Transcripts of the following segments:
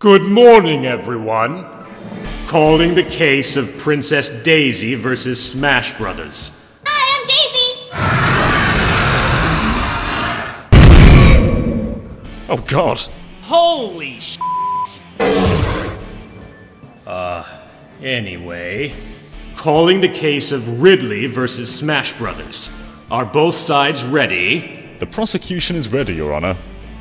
Good morning, everyone. Calling the case of Princess Daisy versus Smash Brothers. Hi, I'm Daisy! Oh god. Holy shit! Anyway. Calling the case of Ridley versus Smash Brothers. Are both sides ready? The prosecution is ready, Your Honor.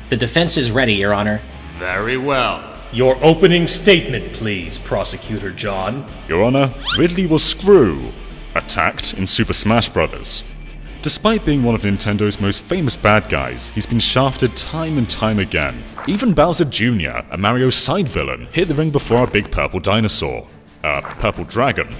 The defense is ready, Your Honor. Very well. Your opening statement, please, Prosecutor John. Your Honor, Ridley was Screw, attacked in Super Smash Bros. Despite being one of Nintendo's most famous bad guys, he's been shafted time and time again. Even Bowser Jr., a Mario side villain, hit the ring before a big purple dinosaur. Purple dragon.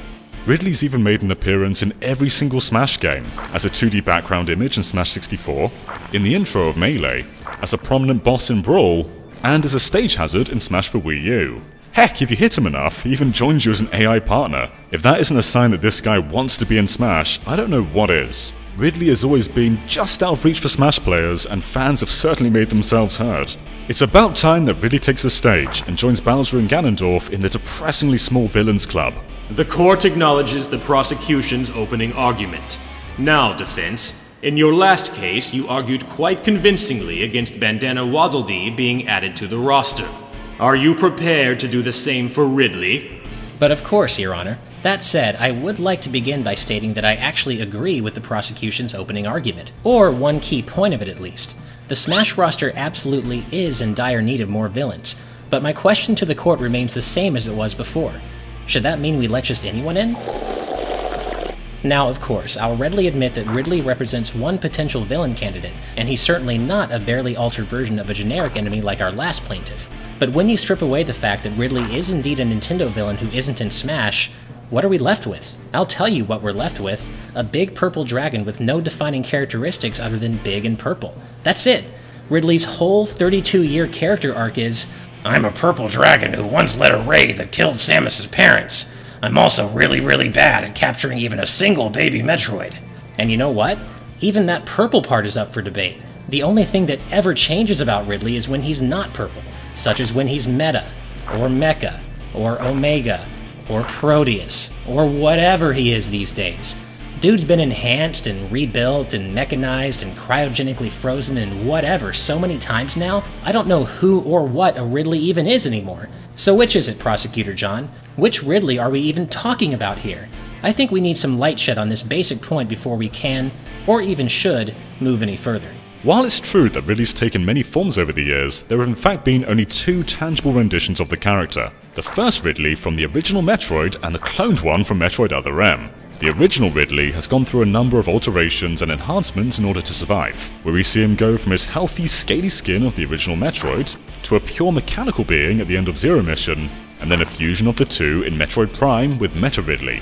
Ridley's even made an appearance in every single Smash game, as a 2D background image in Smash 64, in the intro of Melee, as a prominent boss in Brawl, and as a stage hazard in Smash for Wii U. Heck, if you hit him enough, he even joins you as an AI partner. If that isn't a sign that this guy wants to be in Smash, I don't know what is. Ridley has always been just out of reach for Smash players, and fans have certainly made themselves heard. It's about time that Ridley takes the stage and joins Bowser and Ganondorf in the depressingly small Villains Club. The court acknowledges the prosecution's opening argument. Now, defense. In your last case, you argued quite convincingly against Bandana Waddle Dee being added to the roster. Are you prepared to do the same for Ridley? But of course, Your Honor. That said, I would like to begin by stating that I actually agree with the prosecution's opening argument, or one key point of it at least. The Smash roster absolutely is in dire need of more villains, but my question to the court remains the same as it was before. Should that mean we let just anyone in? Now, of course, I'll readily admit that Ridley represents one potential villain candidate, and he's certainly not a barely altered version of a generic enemy like our last plaintiff. But when you strip away the fact that Ridley is indeed a Nintendo villain who isn't in Smash, what are we left with? I'll tell you what we're left with. A big purple dragon with no defining characteristics other than big and purple. That's it! Ridley's whole 32-year character arc is, I'm a purple dragon who once led a raid that killed Samus's parents. I'm also really bad at capturing even a single baby Metroid. And you know what? Even that purple part is up for debate. The only thing that ever changes about Ridley is when he's not purple, such as when he's Meta, or Mecha, or Omega, or Proteus, or whatever he is these days. Dude's been enhanced and rebuilt and mechanized and cryogenically frozen and whatever so many times now, I don't know who or what a Ridley even is anymore. So which is it, Prosecutor John? Which Ridley are we even talking about here? I think we need some light shed on this basic point before we can, or even should, move any further. While it's true that Ridley's taken many forms over the years, there have in fact been only two tangible renditions of the character. The first Ridley from the original Metroid and the cloned one from Metroid Other M. The original Ridley has gone through a number of alterations and enhancements in order to survive, where we see him go from his healthy, scaly skin of the original Metroid to a pure mechanical being at the end of Zero Mission, and then a fusion of the two in Metroid Prime with Meta Ridley.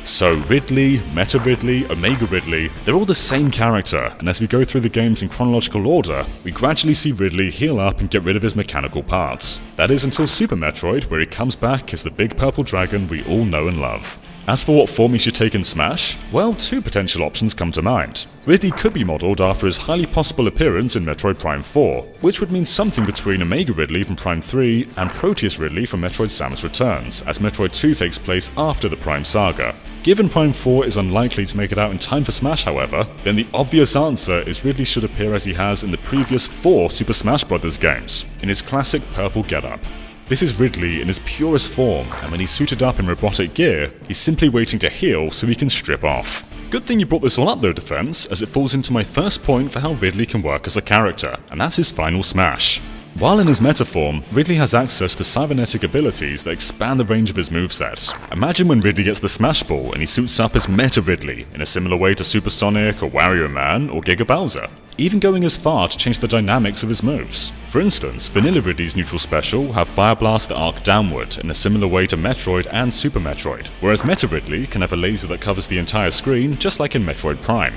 So Ridley, Meta Ridley, Omega Ridley, they're all the same character, and as we go through the games in chronological order, we gradually see Ridley heal up and get rid of his mechanical parts. That is until Super Metroid, where he comes back as the big purple dragon we all know and love. As for what form he should take in Smash, well, two potential options come to mind. Ridley could be modelled after his highly possible appearance in Metroid Prime 4, which would mean something between Omega Ridley from Prime 3 and Proteus Ridley from Metroid Samus Returns, as Metroid 2 takes place after the Prime saga. Given Prime 4 is unlikely to make it out in time for Smash, however, then the obvious answer is Ridley should appear as he has in the previous 4 Super Smash Bros. Games, in his classic purple getup. This is Ridley in his purest form, and when he's suited up in robotic gear, he's simply waiting to heal so he can strip off. Good thing you brought this all up though, Defense, as it falls into my first point for how Ridley can work as a character, and that's his final Smash. While in his meta form, Ridley has access to cybernetic abilities that expand the range of his moveset. Imagine when Ridley gets the Smash Ball and he suits up as Meta Ridley, in a similar way to Super Sonic or Wario Man or Giga Bowser, even going as far to change the dynamics of his moves. For instance, Vanilla Ridley's neutral special will have Fire Blast that arc downward in a similar way to Metroid and Super Metroid, whereas Meta Ridley can have a laser that covers the entire screen just like in Metroid Prime.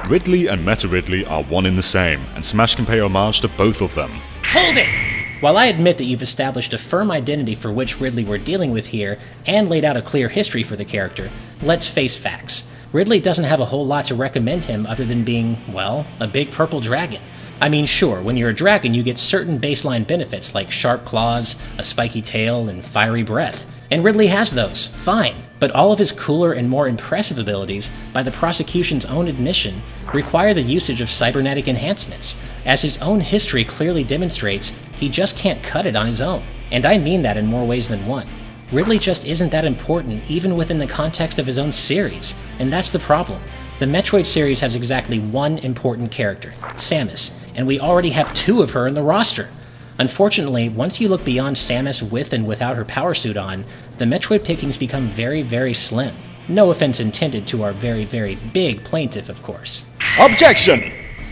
Ridley and Meta Ridley are one in the same, and Smash can pay homage to both of them. Hold it! While I admit that you've established a firm identity for which Ridley we're dealing with here, and laid out a clear history for the character, let's face facts. Ridley doesn't have a whole lot to recommend him other than being, well, a big purple dragon. I mean, sure, when you're a dragon you get certain baseline benefits like sharp claws, a spiky tail, and fiery breath. And Ridley has those, fine. But all of his cooler and more impressive abilities, by the prosecution's own admission, require the usage of cybernetic enhancements. As his own history clearly demonstrates, he just can't cut it on his own. And I mean that in more ways than one. Ridley just isn't that important even within the context of his own series, and that's the problem. The Metroid series has exactly one important character, Samus, and we already have 2 of her in the roster. Unfortunately, once you look beyond Samus with and without her power suit on, the Metroid pickings become very, very slim. No offense intended to our very, very big plaintiff, of course. Objection!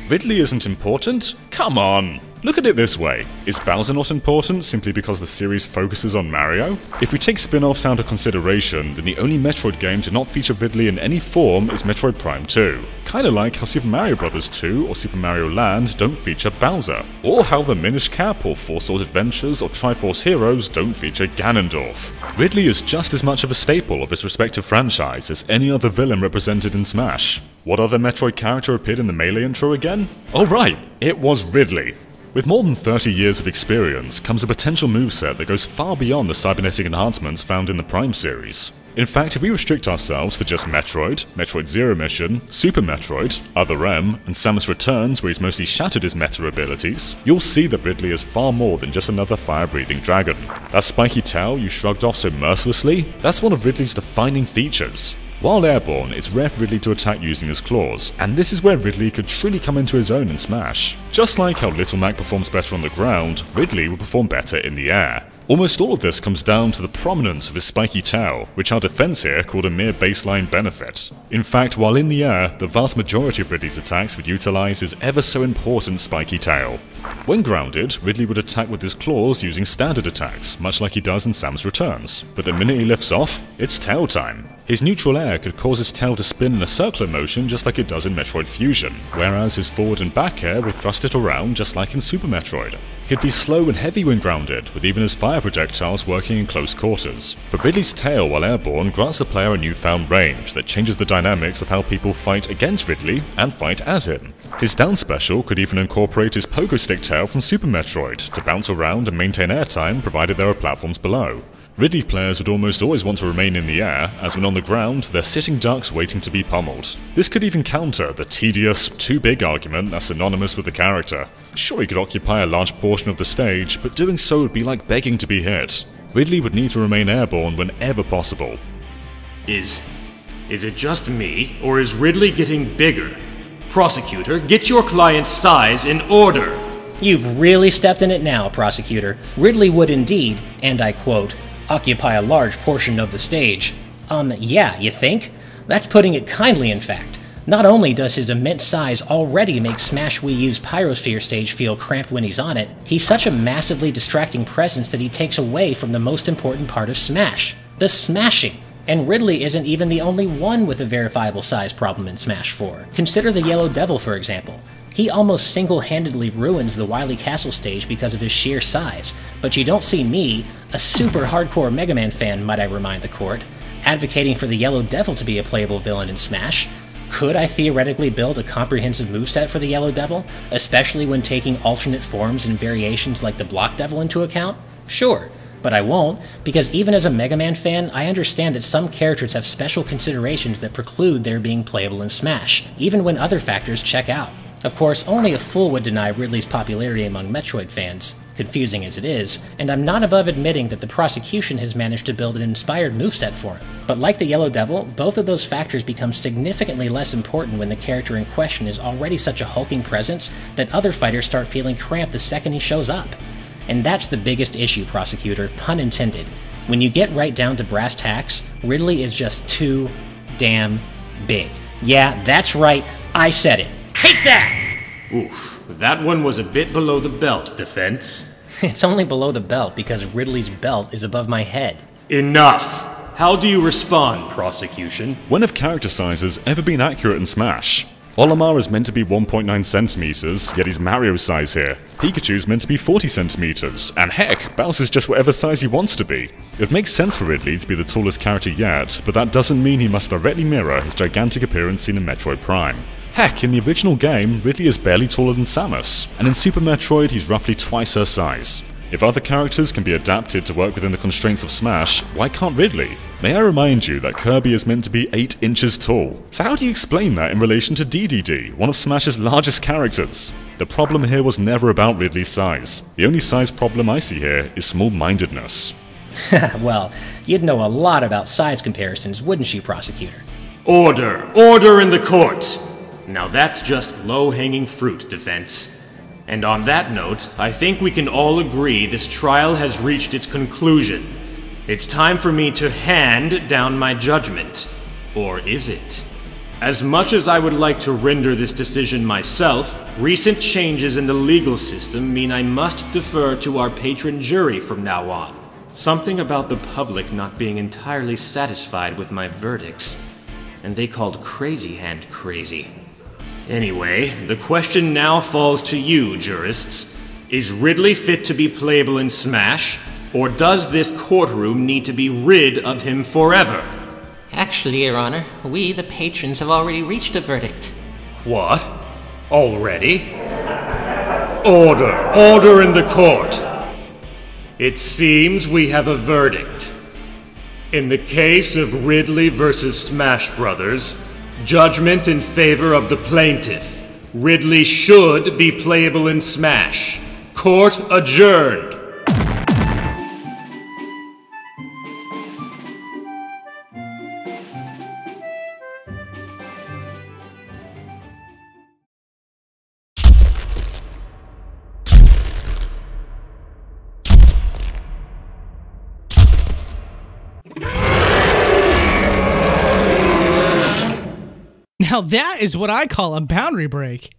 Ridley isn't important? Come on! Look at it this way. Is Bowser not important simply because the series focuses on Mario? If we take spin-offs out of consideration, then the only Metroid game to not feature Ridley in any form is Metroid Prime 2. Kinda like how Super Mario Bros. 2 or Super Mario Land don't feature Bowser. Or how the Minish Cap or Four Swords Adventures or Triforce Heroes don't feature Ganondorf. Ridley is just as much of a staple of his respective franchise as any other villain represented in Smash. What other Metroid character appeared in the Melee intro again? Oh right, it was Ridley. With more than 30 years of experience comes a potential moveset that goes far beyond the cybernetic enhancements found in the Prime series. In fact, if we restrict ourselves to just Metroid, Metroid Zero Mission, Super Metroid, Other M, and Samus Returns where he's mostly shattered his meta abilities, you'll see that Ridley is far more than just another fire-breathing dragon. That spiky tail you shrugged off so mercilessly, that's one of Ridley's defining features. While airborne, it's rare for Ridley to attack using his claws, and this is where Ridley could truly come into his own in Smash. Just like how Little Mac performs better on the ground, Ridley will perform better in the air. Almost all of this comes down to the prominence of his spiky tail, which our defense here called a mere baseline benefit. In fact, while in the air, the vast majority of Ridley's attacks would utilize his ever so important spiky tail. When grounded, Ridley would attack with his claws using standard attacks, much like he does in Samus Returns. But the minute he lifts off, it's tail time. His neutral air could cause his tail to spin in a circular motion just like it does in Metroid Fusion, whereas his forward and back air would thrust it around just like in Super Metroid. He'd be slow and heavy when grounded, with even his fire projectiles working in close quarters. But Ridley's tail while airborne grants the player a newfound range that changes the dynamics of how people fight against Ridley and fight as him. His down special could even incorporate his pogo stick tail from Super Metroid to bounce around and maintain airtime provided there are platforms below. Ridley players would almost always want to remain in the air, as when on the ground, they're sitting ducks waiting to be pummeled. This could even counter the tedious, too big argument that's synonymous with the character. Sure, he could occupy a large portion of the stage, but doing so would be like begging to be hit. Ridley would need to remain airborne whenever possible. Is it just me, or is Ridley getting bigger? Prosecutor, get your client's size in order! You've really stepped in it now, Prosecutor. Ridley would indeed, and I quote, occupy a large portion of the stage. Yeah, you think? That's putting it kindly, in fact. Not only does his immense size already make Smash Wii U's Pyrosphere stage feel cramped when he's on it, he's such a massively distracting presence that he takes away from the most important part of Smash, the smashing. And Ridley isn't even the only one with a verifiable size problem in Smash 4. Consider the Yellow Devil, for example. He almost single-handedly ruins the Wily Castle stage because of his sheer size, but you don't see me, a super hardcore Mega Man fan might I remind the court, advocating for the Yellow Devil to be a playable villain in Smash. Could I theoretically build a comprehensive moveset for the Yellow Devil, especially when taking alternate forms and variations like the Block Devil into account? Sure, but I won't, because even as a Mega Man fan, I understand that some characters have special considerations that preclude their being playable in Smash, even when other factors check out. Of course, only a fool would deny Ridley's popularity among Metroid fans, confusing as it is, and I'm not above admitting that the prosecution has managed to build an inspired moveset for him. But like the Yellow Devil, both of those factors become significantly less important when the character in question is already such a hulking presence that other fighters start feeling cramped the second he shows up. And that's the biggest issue, Prosecutor, pun intended. When you get right down to brass tacks, Ridley is just too damn big. Yeah, that's right, I said it. Take that! Oof, that one was a bit below the belt, defense. It's only below the belt because Ridley's belt is above my head. Enough! How do you respond, prosecution? When have character sizes ever been accurate in Smash? Olimar is meant to be 1.9 centimeters, yet he's Mario size here. Pikachu's meant to be 40 centimeters, and heck, Bowser's just whatever size he wants to be. It makes sense for Ridley to be the tallest character yet, but that doesn't mean he must directly mirror his gigantic appearance seen in Metroid Prime. Heck, in the original game, Ridley is barely taller than Samus, and in Super Metroid he's roughly twice her size. If other characters can be adapted to work within the constraints of Smash, why can't Ridley? May I remind you that Kirby is meant to be 8 inches tall. So how do you explain that in relation to DDD, one of Smash's largest characters? The problem here was never about Ridley's size. The only size problem I see here is small-mindedness. Well, you'd know a lot about size comparisons, wouldn't you, Prosecutor? Order! Order in the court! Now that's just low-hanging fruit, defense. And on that note, I think we can all agree this trial has reached its conclusion. It's time for me to hand down my judgment. Or is it? As much as I would like to render this decision myself, recent changes in the legal system mean I must defer to our patron jury from now on. Something about the public not being entirely satisfied with my verdicts. And they called Crazy Hand crazy. Anyway, the question now falls to you, jurists. Is Ridley fit to be playable in Smash, or does this courtroom need to be rid of him forever? Actually, Your Honor, we, the patrons, have already reached a verdict. What? Already? Order! Order in the court! It seems we have a verdict. In the case of Ridley versus Smash Brothers, judgment in favor of the plaintiff. Ridley should be playable in Smash. Court adjourned. Now that is what I call a boundary break.